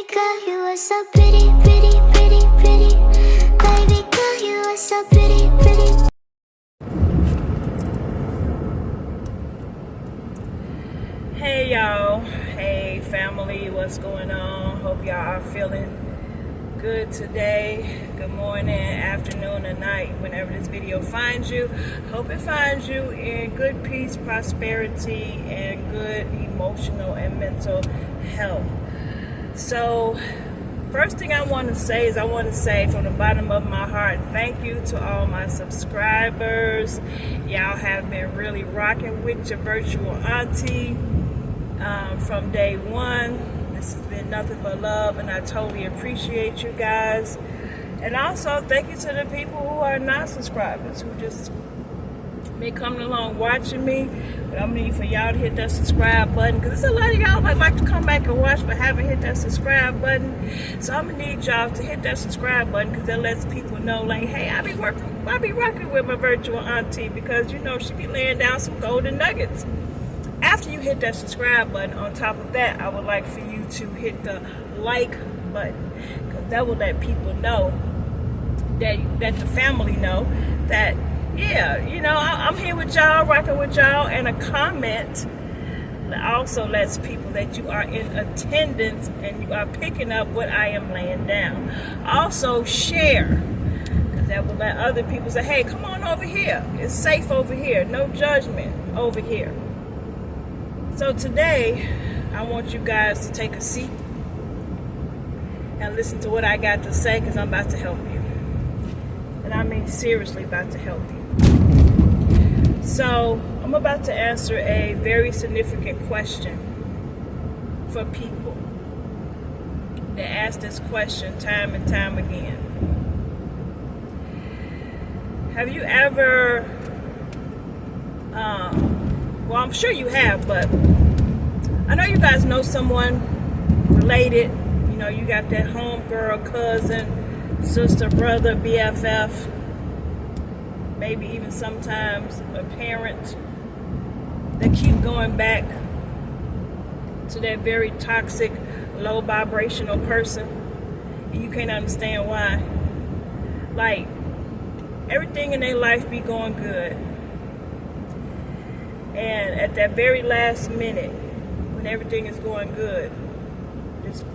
Baby girl, you are so pretty, pretty, pretty, pretty. Baby girl, you are so pretty, pretty. Hey y'all, hey family, what's going on? Hope y'all are feeling good today. Good morning, afternoon, or night, whenever this video finds you. Hope it finds you in good peace, prosperity, and good emotional and mental health. So first thing I want to say is from the bottom of my heart, thank you to all my subscribers. Y'all have been really rocking with your virtual auntie from day one. This has been nothing but love, and I totally appreciate you guys. And also thank you to the people who are not subscribers, who just been coming along watching me. But I'm gonna need for y'all to hit that subscribe button, because there's a lot of y'all that like to come back and watch but haven't hit that subscribe button. So I'm gonna need y'all to hit that subscribe button, because that lets people know, like, hey, I be rocking with my virtual auntie, because you know she be laying down some golden nuggets. After you hit that subscribe button, on top of that, I would like for you to hit the like button, because that will let people know that the family know that, yeah, you know, I'm here with y'all, rocking with y'all. And a comment also lets people that you are in attendance and you are picking up what I am laying down. Also share, because that will let other people say, hey, come on over here, it's safe over here, no judgment over here. So today I want you guys to take a seat and listen to what I got to say, because I'm about to help you. And I mean seriously about to help you. So I'm about to answer a very significant question for people that ask this question time and time again. Have you ever, well, I'm sure you have, but I know you guys know someone related. You know, you got that homegirl, cousin, sister, brother, BFF, maybe even sometimes a parent that keep going back to that very toxic, low vibrational person, and you can't understand why. Like, everything in their life be going good, and at that very last minute, when everything is going good,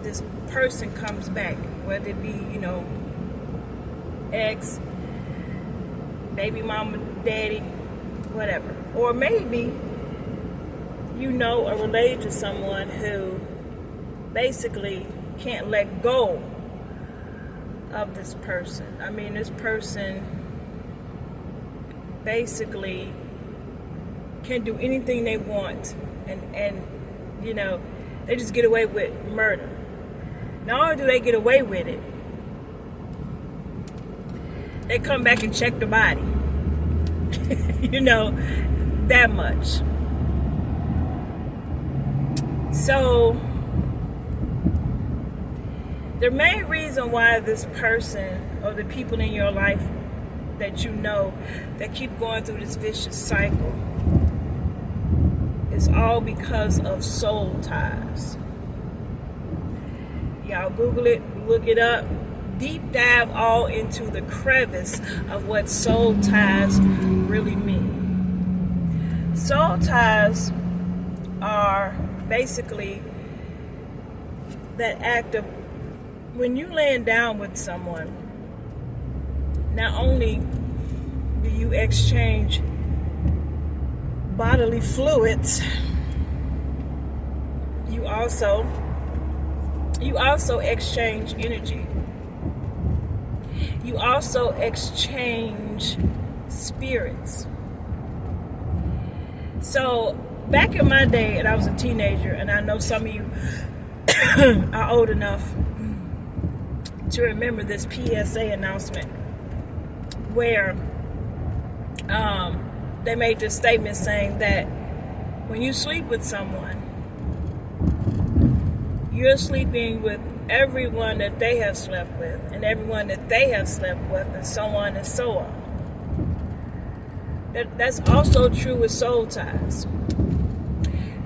this person comes back, whether it be, you know, ex, baby mama, daddy, whatever. Or maybe you know or related to someone who basically can't let go of this person. I mean, this person basically can do anything they want, and you know, they just get away with murder. Not only do they get away with it, they come back and check the body. You know, that much. So the main reason why this person or the people in your life that you know that keep going through this vicious cycle is all because of soul ties. Y'all Google it, look it up, deep dive all into the crevice of what soul ties really mean. Soul ties are basically that act of, when you laying down with someone, not only do you exchange bodily fluids, you also exchange energy. You also exchange spirits. So back in my day, and I was a teenager, and I know some of you are old enough to remember this PSA announcement where they made this statement saying that when you sleep with someone, you're sleeping with everyone that they have slept with, and everyone that they have slept with, and so on and so on. That's also true with soul ties,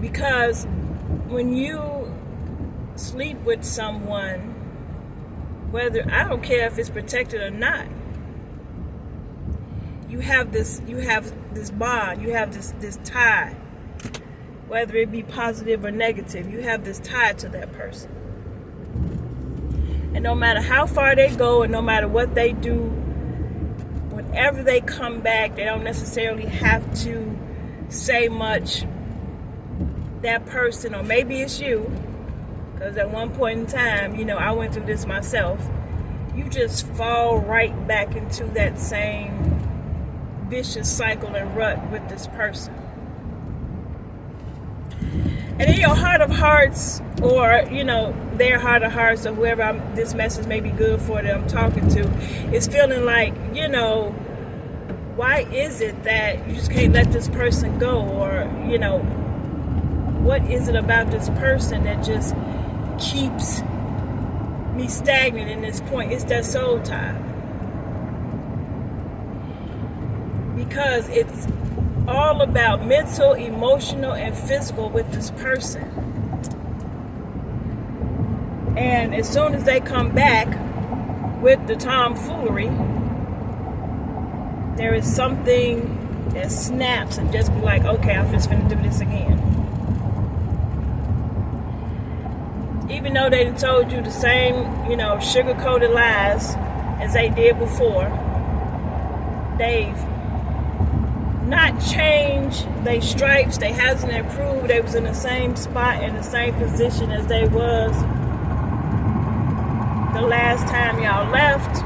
because when you sleep with someone, whether, I don't care if it's protected or not, you have this bond, you have this tie, whether it be positive or negative, you have this tie to that person. And no matter how far they go and no matter what they do, whenever they come back, they don't necessarily have to say much. That person, or maybe it's you, because at one point in time, you know, I went through this myself, you just fall right back into that same vicious cycle and rut with this person. And in your heart of hearts, or, you know, their heart of hearts, or whoever this message may be good for that I'm talking to, is feeling like, you know, why is it that you just can't let this person go? Or, you know, what is it about this person that just keeps me stagnant in this point? It's that soul tie. Because it's all about mental, emotional, and physical with this person. And as soon as they come back with the tomfoolery, there is something that snaps and just be like, okay, I'm just gonna do this again. Even though they told you the same, you know, sugar-coated lies as they did before, they've not changed their stripes. They hasn't improved. They was in the same spot, in the same position as they was the last time y'all left,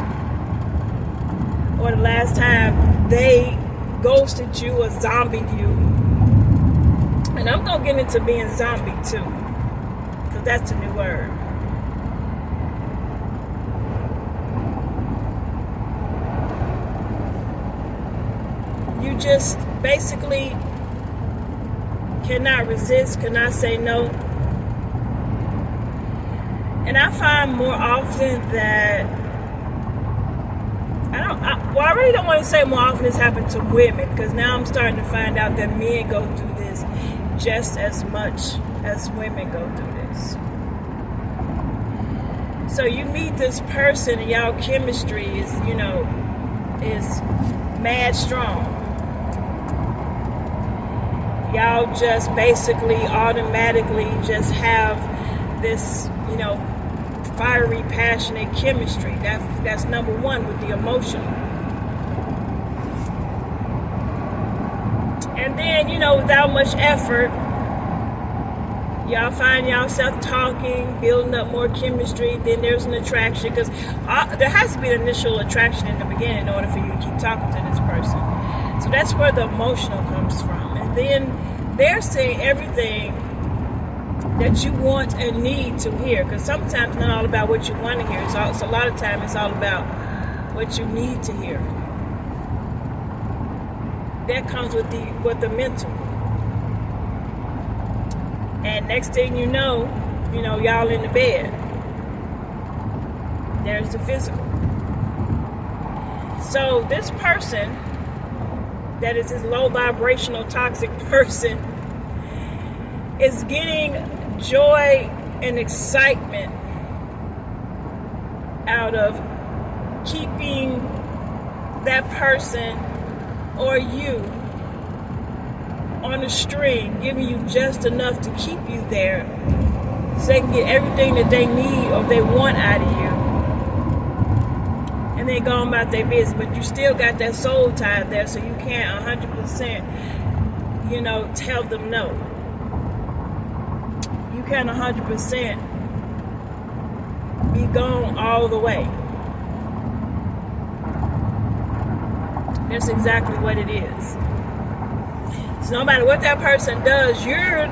or the last time they ghosted you or zombied you. And I'm gonna get into being zombie too, because that's a new word. You just basically cannot resist, cannot say no. And I find more often that I really don't want to say more often this happens to women, because now I'm starting to find out that men go through this just as much as women go through this. So you meet this person and y'all chemistry is, you know, is mad strong. Y'all just basically automatically just have this, you know, fiery, passionate chemistry. That's number one with the emotional. And then, you know, without much effort, y'all find yourself talking, building up more chemistry. Then there's an attraction, because there has to be an initial attraction in the beginning in order for you to keep talking to this person. So that's where the emotional comes from. And then they're saying everything that you want and need to hear, because sometimes it's not all about what you want to hear. It's a lot of time it's all about what you need to hear. That comes with the mental. And next thing you know, y'all in the bed. There's the physical. So this person that is this low vibrational toxic person is getting joy and excitement out of keeping that person or you on a string, giving you just enough to keep you there so they can get everything that they need or they want out of you, and they go on about their business. But you still got that soul tie there, so you can't 100% tell them no. You can't 100% be gone all the way. That's exactly what it is. So no matter what that person does, you're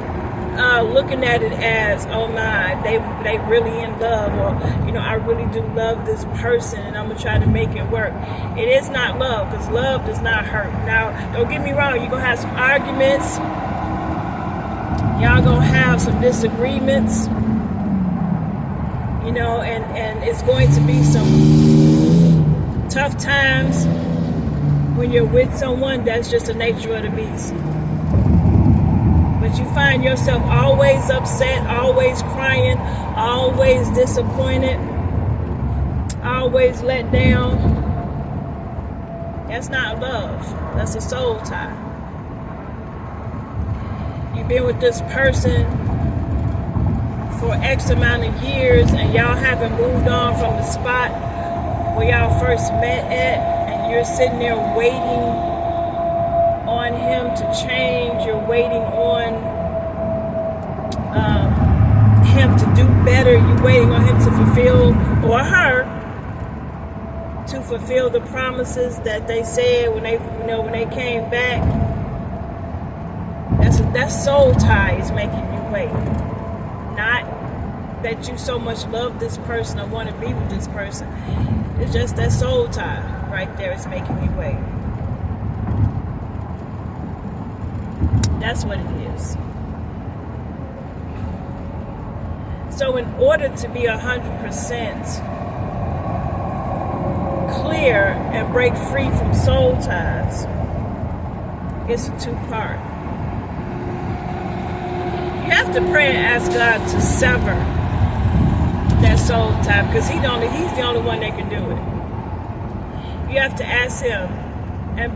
looking at it as, oh my, they really in love, or I really do love this person and I'm gonna try to make it work. It is not love, because love does not hurt. Now, don't get me wrong, you're gonna have some arguments, y'all gonna have some disagreements, and it's going to be some tough times when you're with someone. That's just the nature of the beast. But but you find yourself always upset, always crying, always disappointed, always let down, that's not love. That's a soul tie. You've been with this person for X amount of years and y'all haven't moved on from the spot where y'all first met at, and you're sitting there waiting on him to change. You're waiting on him to do better. You're waiting on him to fulfill, or her, to fulfill the promises that they said when they came back. That's soul tie is making you wait. Not that you so much love this person or want to be with this person. It's just that soul tie right there is making you wait. That's what it is. So in order to be 100% clear and break free from soul ties, it's a two-part. You have to pray and ask God to sever that soul tie, because he's the only one that can do it. You have to ask him and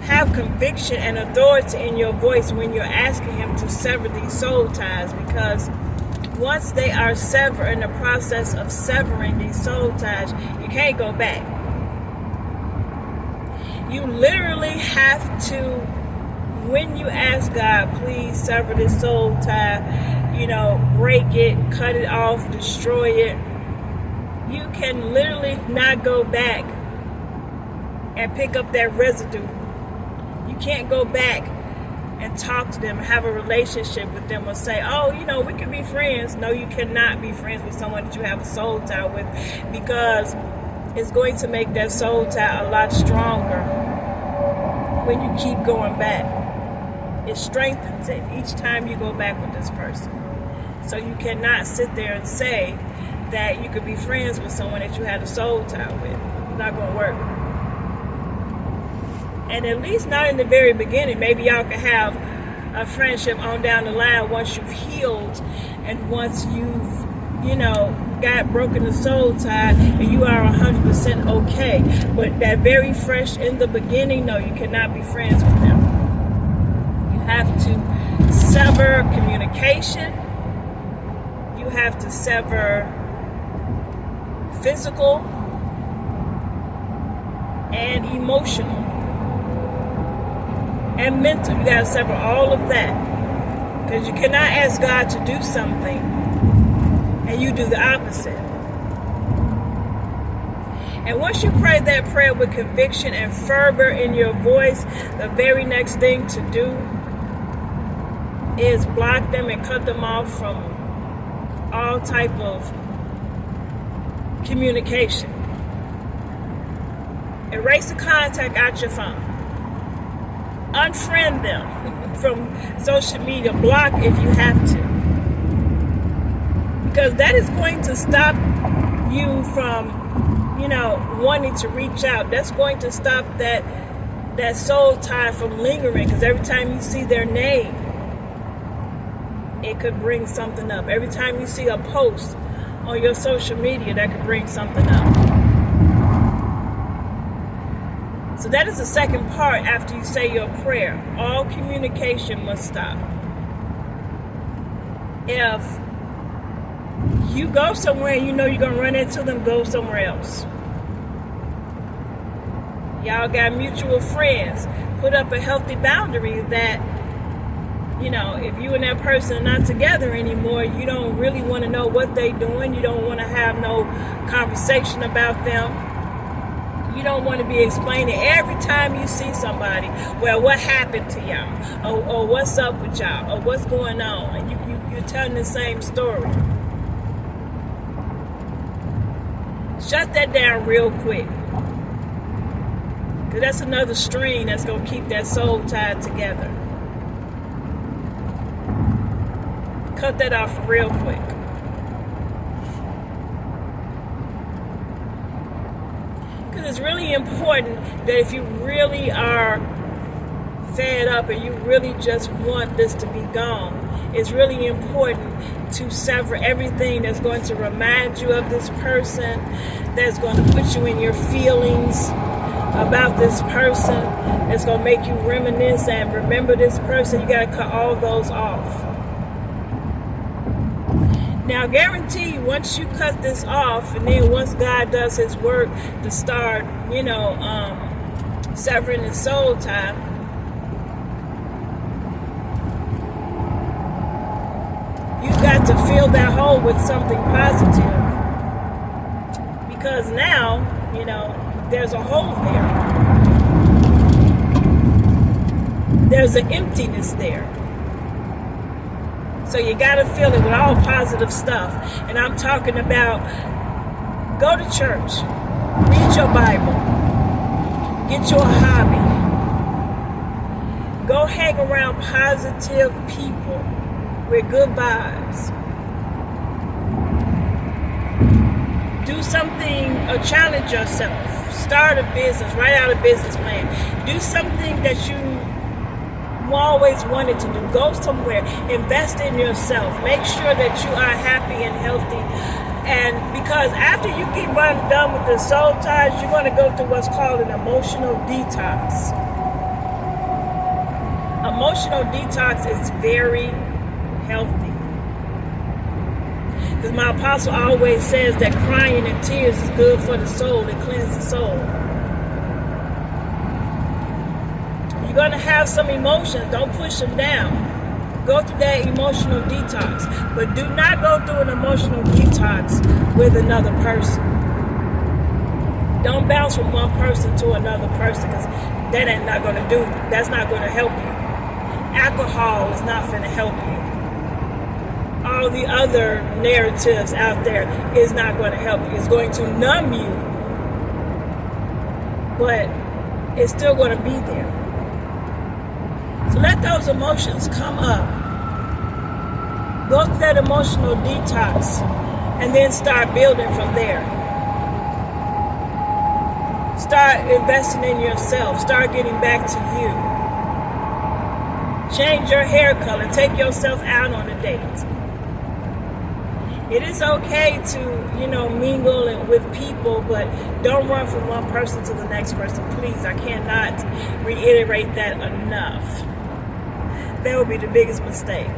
have conviction and authority in your voice when you're asking him to sever these soul ties, because once they are severed, in the process of severing these soul ties, you can't go back. You literally have to, when you ask God, please sever this soul tie, break it, cut it off, destroy it, you can literally not go back and pick up that residue. You can't go back and talk to them, have a relationship with them, or say, oh, we can be friends. No, you cannot be friends with someone that you have a soul tie with, because it's going to make that soul tie a lot stronger when you keep going back. It strengthens it each time you go back with this person. So you cannot sit there and say that you could be friends with someone that you had a soul tie with. It's not going to work. And at least not in the very beginning. Maybe y'all can have a friendship on down the line once you've healed and once you've, got broken the soul tie and you are 100% okay. But that very fresh in the beginning, no, you cannot be friends with them. You have to sever communication. You have to sever physical and emotional and mental. You got to sever all of that, because you cannot ask God to do something and you do the opposite. And once you pray that prayer with conviction and fervor in your voice, the very next thing to do is block them and cut them off from all type of communication. Erase the contact out your phone. Unfriend them from social media. Block if you have to, because that is going to stop you from, wanting to reach out. That's going to stop that soul tie from lingering, because every time you see their name, it could bring something up. Every time you see a post on your social media, that could bring something up. So that is the second part after you say your prayer. All communication must stop. If you go somewhere and you're going to run into them, go somewhere else. Y'all got mutual friends. Put up a healthy boundary that, if you and that person are not together anymore, you don't really want to know what they're doing. You don't want to have no conversation about them. You don't want to be explaining every time you see somebody, well, what happened to y'all? Or what's up with y'all? Or what's going on? And you're telling the same story. Shut that down real quick. Because that's another string that's going to keep that soul tied together. Cut that off real quick. Because it's really important that if you really are fed up and you really just want this to be gone, it's really important to sever everything that's going to remind you of this person, that's going to put you in your feelings about this person, that's going to make you reminisce and remember this person. You got to cut all those off. Now, guarantee you, once you cut this off, and then once God does his work to start, severing the soul tie, you got to fill that hole with something positive. Because now, there's a hole there. There's an emptiness there. So you got to fill it with all positive stuff. And I'm talking about, go to church, read your Bible, get you a hobby, go hang around positive people with good vibes. Do something, or challenge yourself. Start a business, write out a business plan. Do something that you always wanted to do. Go somewhere, invest in yourself, make sure that you are happy and healthy. And because after you get done with the soul ties, you're going to go through what's called an emotional detox. Emotional detox is very healthy, because my apostle always says that crying and tears is good for the soul. It cleanses the soul. You're going to have some emotions. Don't push them down. Go through that emotional detox. But do not go through an emotional detox with another person. Don't bounce from one person to another person, because that's not going to help you. Alcohol is not going to help you. All the other narratives out there is not going to help you. It's going to numb you, but it's still going to be there. So let those emotions come up. Go through that emotional detox and then start building from there. Start investing in yourself. Start getting back to you. Change your hair color. Take yourself out on a date. It is okay to, mingle with people, but don't run from one person to the next person. Please, I cannot reiterate that enough. That would be the biggest mistake.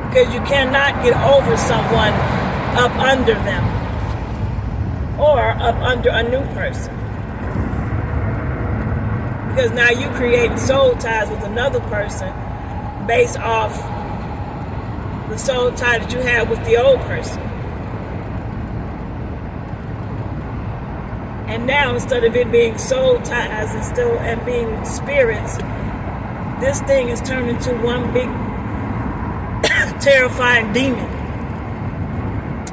Because you cannot get over someone up under them or up under a new person. Because now you create soul ties with another person based off the soul tie that you had with the old person. And now, instead of it being soul ties and being spirits, this thing is turned into one big terrifying demon.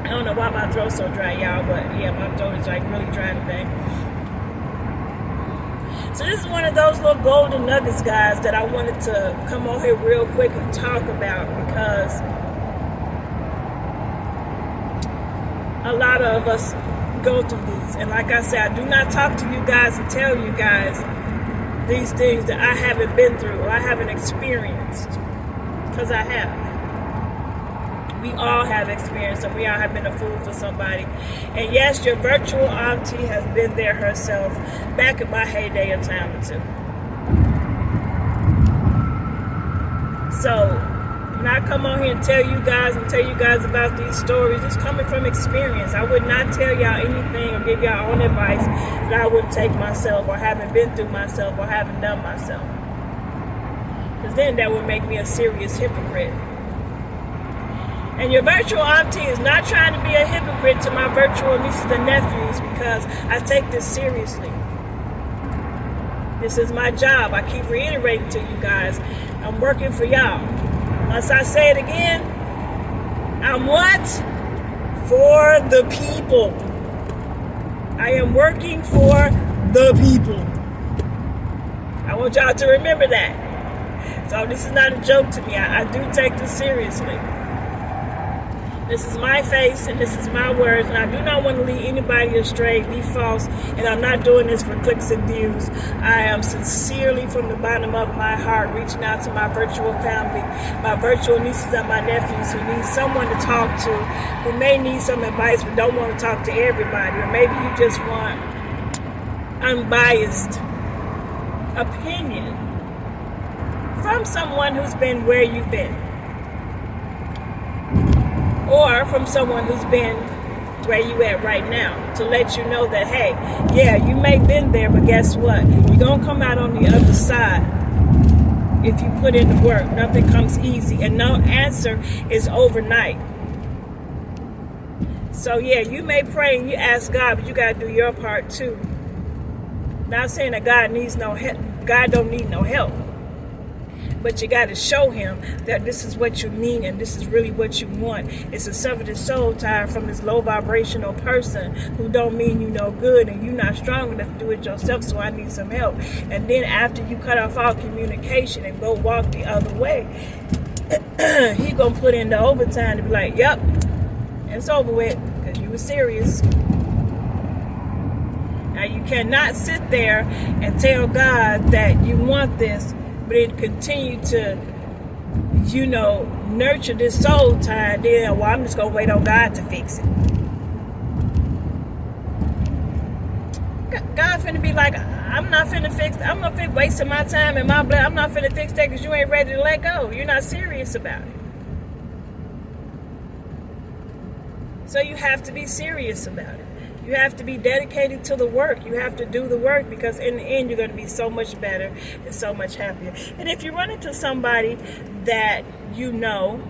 I don't know why my throat's so dry, y'all, but yeah, my throat is really dry today. So this is one of those little golden nuggets, guys, that I wanted to come on here real quick and talk about, because a lot of us go through these. And like I said, I do not talk to you guys and tell you guys these things that I haven't been through or I haven't experienced, because I have. We all have experienced, and we all have been a fool for somebody. And yes, your virtual auntie has been there herself back in my heyday a time or two. So when I come on here and tell you guys about these stories, it's coming from experience. I would not tell y'all anything or give y'all own advice that I wouldn't take myself, or haven't been through myself, or haven't done myself. Because then that would make me a serious hypocrite. And your virtual auntie is not trying to be a hypocrite to my virtual nieces and nephews, because I take this seriously. This is my job. I keep reiterating to you guys, I'm working for y'all. Once I say it again, I'm what? For the people. I am working for the people. I want y'all to remember that. So this is not a joke to me. I do take this seriously. This is my face and this is my words, and I do not want to lead anybody astray, be false, and I'm not doing this for clicks and views. I am sincerely from the bottom of my heart reaching out to my virtual family, my virtual nieces and my nephews who need someone to talk to, who may need some advice but don't want to talk to everybody, or maybe you just want unbiased opinion from someone who's been where you've been. Or from someone who's been where you at right now, to let you know that, hey, yeah, you may have been there, but guess what? You're going to come out on the other side if you put in the work. Nothing comes easy, and no answer is overnight. So, yeah, you may pray and you ask God, but you got to do your part too. Not saying that God needs no help. God don't need no help. But you got to show him that this is what you mean and this is really what you want. It's to sever the soul tie from this low vibrational person who don't mean you no good, and you're not strong enough to do it yourself, so I need some help. And then after you cut off all communication and go walk the other way, he gonna put in the overtime to be like, yep, it's over with because you were serious. Now you cannot sit there and tell God that you want this, but it continue to, nurture this soul tie. Then, well, I'm just going to wait on God to fix it. God finna be like, I'm not finna fix it. I'm not finna wasting my time and my blood. I'm not finna fix that because you ain't ready to let go. You're not serious about it. So you have to be serious about it. You have to be dedicated to the work. You have to do the work, because in the end, you're going to be so much better and so much happier. And if you run into somebody that you know,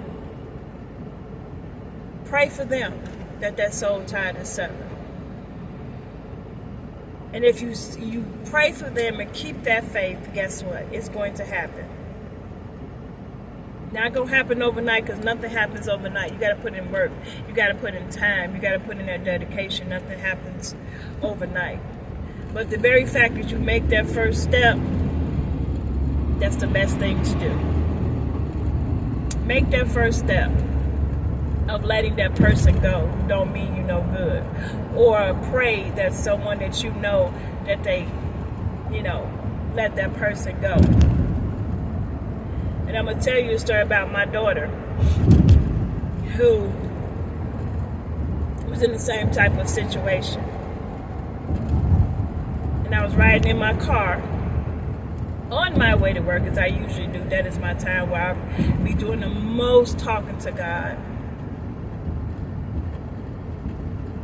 pray for them that soul tie is severed. And if you pray for them and keep that faith, guess what? It's going to happen. Not going to happen overnight, because nothing happens overnight. You got to put in work. You got to put in time. You got to put in that dedication. Nothing happens overnight. But the very fact that you make that first step, that's the best thing to do. Make that first step of letting that person go who don't mean you no good. Or pray that someone that you know, that they, let that person go. And I'm going to tell you a story about my daughter, who was in the same type of situation. And I was riding in my car on my way to work, as I usually do. That is my time where I be doing the most talking to God.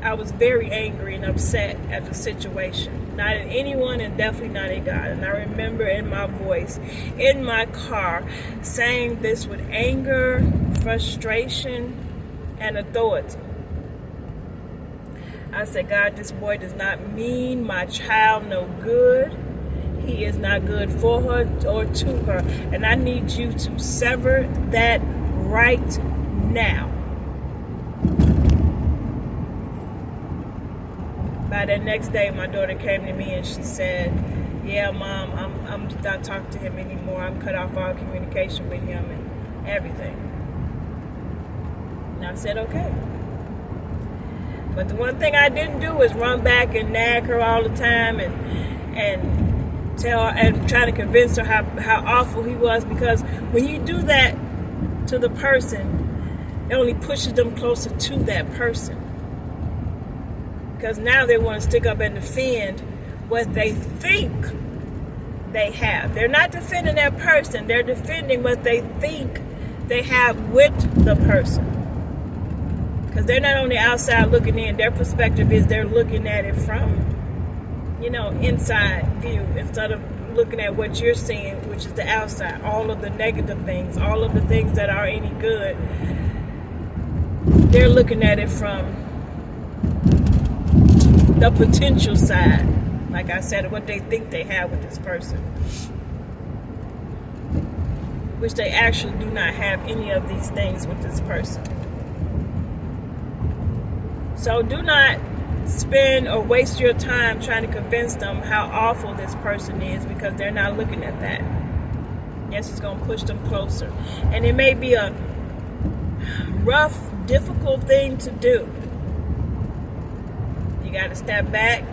I was very angry and upset at the situation. Not at anyone, and definitely not at God. And I remember in my voice, in my car, saying this with anger, frustration, and authority. I said, God, this boy does not mean my child no good. He is not good for her or to her. And I need you to sever that right now. By that next day, my daughter came to me and she said, yeah, Mom, I'm not talking to him anymore. I'm cut off all communication with him and everything. And I said, okay. But the one thing I didn't do was run back and nag her all the time and tell her and try to convince her how awful he was, because when you do that to the person, it only pushes them closer to that person. Because now they want to stick up and defend what they think they have. They're not defending that person. They're defending what they think they have with the person. Because they're not on the outside looking in. Their perspective is they're looking at it from, inside view, instead of looking at what you're seeing, which is the outside. All of the negative things, all of the things that are any good, they're looking at it from the potential side, like I said, what they think they have with this person, which they actually do not have any of these things with this person. So do not spend or waste your time trying to convince them how awful this person is, because they're not looking at that. Yes, it's going to push them closer. And it may be a rough difficult thing to do. You got to step back,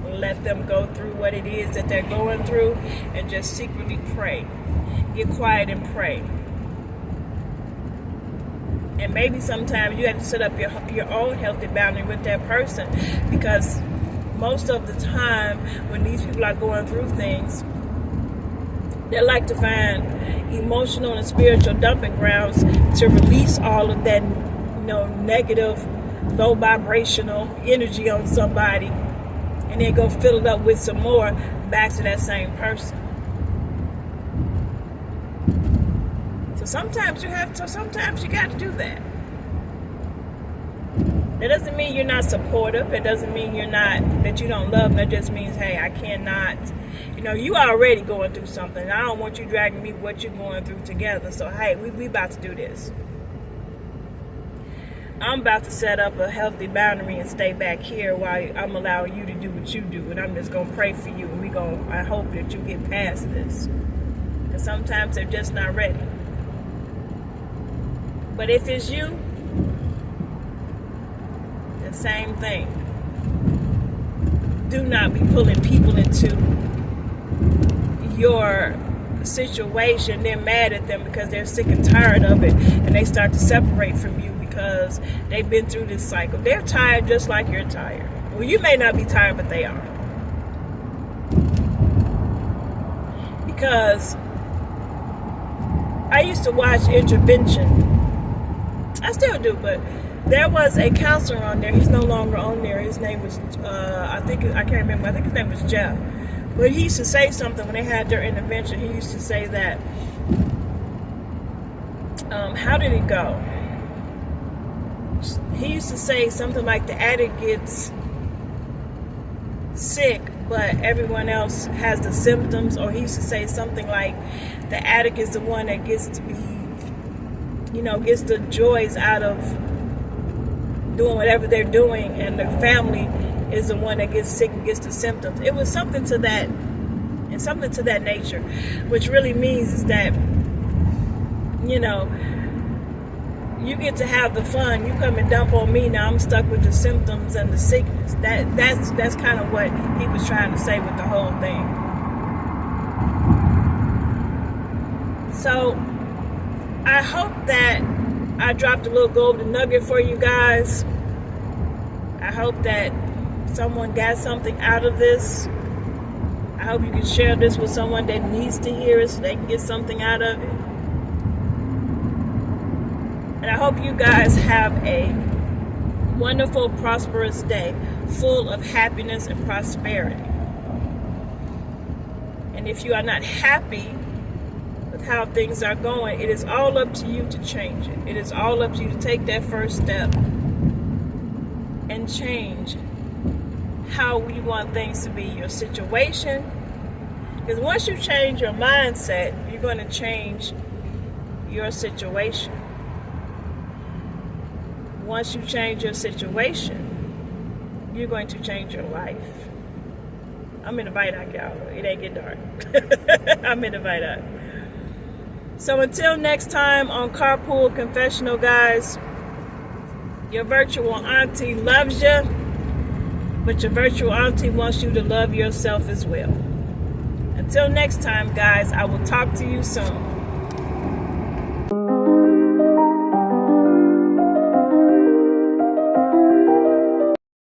let them go through what it is that they're going through, and just secretly pray. Get quiet and pray. And maybe sometimes you have to set up your own healthy boundary with that person, because most of the time when these people are going through things, they like to find emotional and spiritual dumping grounds to release all of that, negative, low vibrational energy on somebody, and then go fill it up with some more back to that same person. So sometimes you got to do that. That doesn't mean you're not supportive. It doesn't mean that you don't love them. That just means, hey, I cannot, you are already going through something. I don't want you dragging me what you're going through together. So, hey, we about to do this. I'm about to set up a healthy boundary and stay back here while I'm allowing you to do what you do. And I'm just going to pray for you. And I hope that you get past this. Because sometimes they're just not ready. But if it's you, the same thing. Do not be pulling people into your situation. They're mad at them because they're sick and tired of it, and they start to separate from you because they've been through this cycle. They're tired just like you're tired. Well, you may not be tired, but they are. Because I used to watch Intervention. I still do, but there was a counselor on there. He's no longer on there. His name was, I can't remember. I think his name was Jeff. But he used to say something when they had their intervention. He used to say that, how did it go? He used to say something like the addict gets sick, but everyone else has the symptoms. Or he used to say something like the addict is the one that gets to be, gets the joys out of doing whatever they're doing, and the family is the one that gets sick and gets the symptoms. It was something to that nature, which really means is that, you get to have the fun. You come and dump on me, now I'm stuck with the symptoms and the sickness. That's kind of what he was trying to say with the whole thing. So I hope that I dropped a little golden nugget for you guys. I hope that someone got something out of this. I hope you can share this with someone that needs to hear it so they can get something out of it. And I hope you guys have a wonderful, prosperous day full of happiness and prosperity. And if you are not happy with how things are going, it is all up to you to change it. It is all up to you to take that first step and change how we want things to be, your situation. Because once you change your mindset, you're going to change your situation. Once you change your situation, you're going to change your life. I'm in the bite out, y'all. It ain't get dark. I'm in the bite out. So until next time on Carpool Confessional, guys, your virtual auntie loves you, but your virtual auntie wants you to love yourself as well. Until next time, guys, I will talk to you soon.